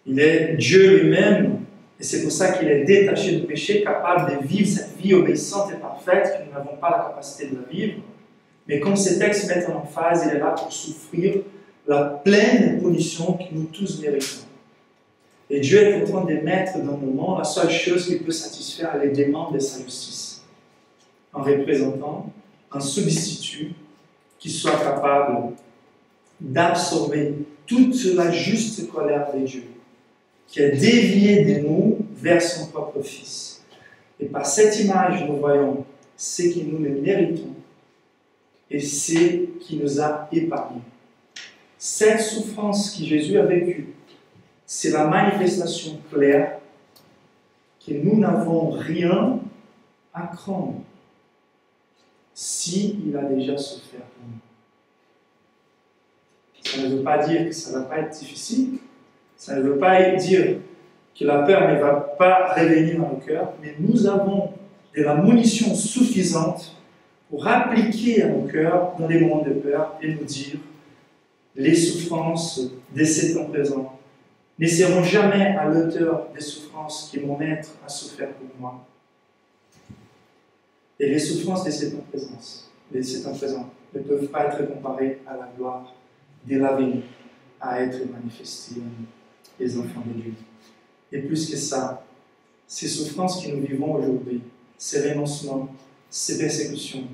Il est Dieu lui-même, et c'est pour ça qu'il est détaché du péché, capable de vivre cette vie obéissante et parfaite, que nous n'avons pas la capacité de la vivre. Mais comme ces textes mettent en emphase, il est là pour souffrir la pleine punition que nous tous méritons. Et Dieu est en train de mettre dans nos mains la seule chose qui peut satisfaire les demandes de sa justice, en représentant un substitut qui soit capable d'absorber toute la juste colère de Dieu, qui est déviée de nous vers son propre Fils. Et par cette image, nous voyons ce que nous le méritons et ce qui nous a épargnés. Cette souffrance que Jésus a vécue, c'est la manifestation claire que nous n'avons rien à craindre s'il a déjà souffert pour nous. Ça ne veut pas dire que ça ne va pas être difficile, ça ne veut pas dire que la peur ne va pas revenir dans nos cœurs, mais nous avons de la munition suffisante pour appliquer à nos cœurs dans les moments de peur et nous dire les souffrances de ces temps présents ne seront jamais à l'auteur des souffrances qui mon Maître a souffert pour moi. Et les souffrances de ces temps présents ne peuvent pas être comparées à la gloire de l'avenir à être manifestée les enfants de Dieu. Et plus que ça, ces souffrances que nous vivons aujourd'hui, ces renoncements, ces persécutions,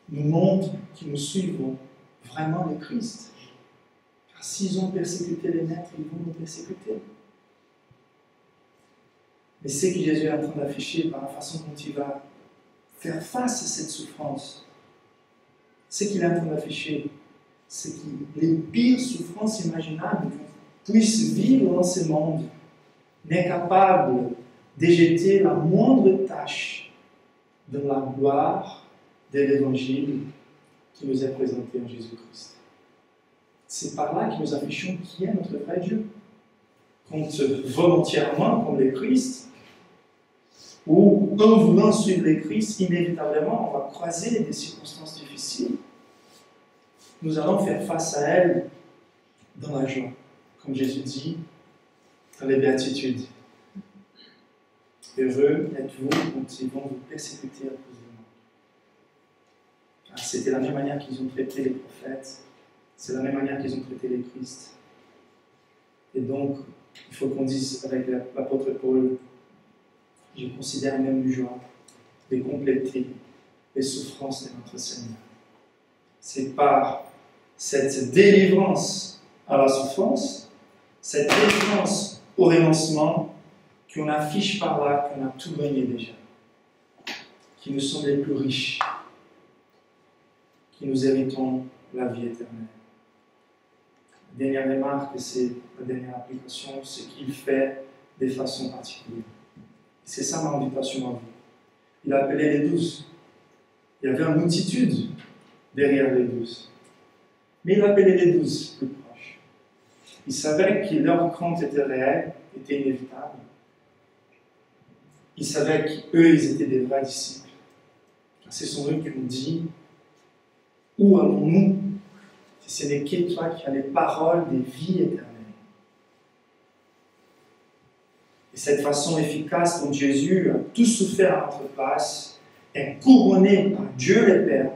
nous montrent que nous suivons vraiment le Christ. Car s'ils ont persécuté les maîtres, ils vont nous persécuter. Mais ce que Jésus est en train d'afficher par la façon dont il va faire face à cette souffrance, ce qu'il est en train d'afficher, c'est que les pires souffrances imaginables qu'on puisse vivre dans ce monde n'est capable d'éjeter la moindre tâche dans la gloire de l'Évangile qui nous est présenté en Jésus-Christ. C'est par là que nous affichons qui est notre vrai Dieu. Quand volontairement, comme le Christ, ou en voulant suivre le Christ, inévitablement, on va croiser des circonstances difficiles. Nous allons faire face à elles dans la joie. Comme Jésus dit dans les béatitudes. Heureux êtes-vous quand ils vont vous persécuter à cause de moi. C'était la même manière qu'ils ont traité les prophètes, c'est la même manière qu'ils ont traité les Christ. Et donc, il faut qu'on dise avec l'apôtre Paul, Je considère même une joie de compléter les souffrances de notre Seigneur. C'est par cette délivrance à la souffrance, cette délivrance au renoncement, qu'on affiche par là qu'on a tout gagné déjà, qui nous sommes les plus riches, qui nous héritons la vie éternelle. La dernière remarque, c'est la dernière application, ce qu'il fait de façon particulière. C'est ça ma invitation à vous. Il a appelé les 12. Il y avait une multitude derrière les 12. Mais il a appelé les 12 plus proches. Il savait que leur crainte était réelle, était inévitable. Il savait qu'eux, ils étaient des vrais disciples. C'est son eux qui nous dit, où allons-nous si ce n'est que toi qui as les paroles des vies éternelles? Et cette façon efficace dont Jésus a tout souffert à notre place est couronnée par Dieu le Père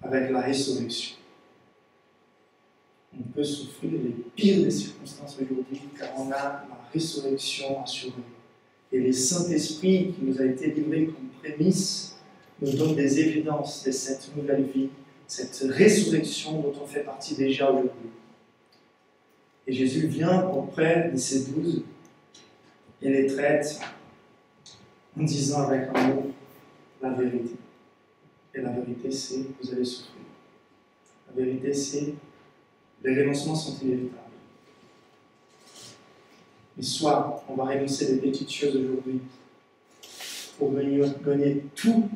avec la résurrection. On peut souffrir les pires des circonstances aujourd'hui car on a la résurrection assurée. Et le Saint-Esprit qui nous a été livré comme prémisse nous donne des évidences de cette nouvelle vie, cette résurrection dont on fait partie déjà aujourd'hui. Et Jésus vient auprès de ces 12 et les traite en disant avec amour la vérité. Et la vérité, c'est que vous allez souffrir. La vérité, c'est que les renoncements sont inévitables. Mais soit on va renoncer des petites choses aujourd'hui pour gagner tout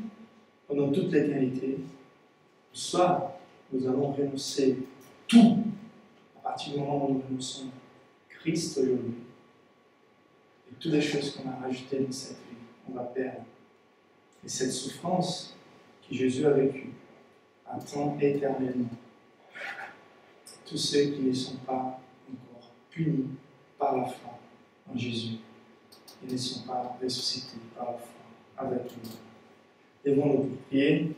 pendant toute l'éternité, soit nous allons renoncer tout à partir du moment où nous renonçons Christ aujourd'hui. Et toutes les choses qu'on a rajoutées dans cette vie, on va perdre. Et cette souffrance que Jésus a vécue attend éternellement tous ceux qui ne sont pas encore punis par la foi en Jésus et ne sont pas ressuscités par la foi avec lui. Lèvons-nous pour prier.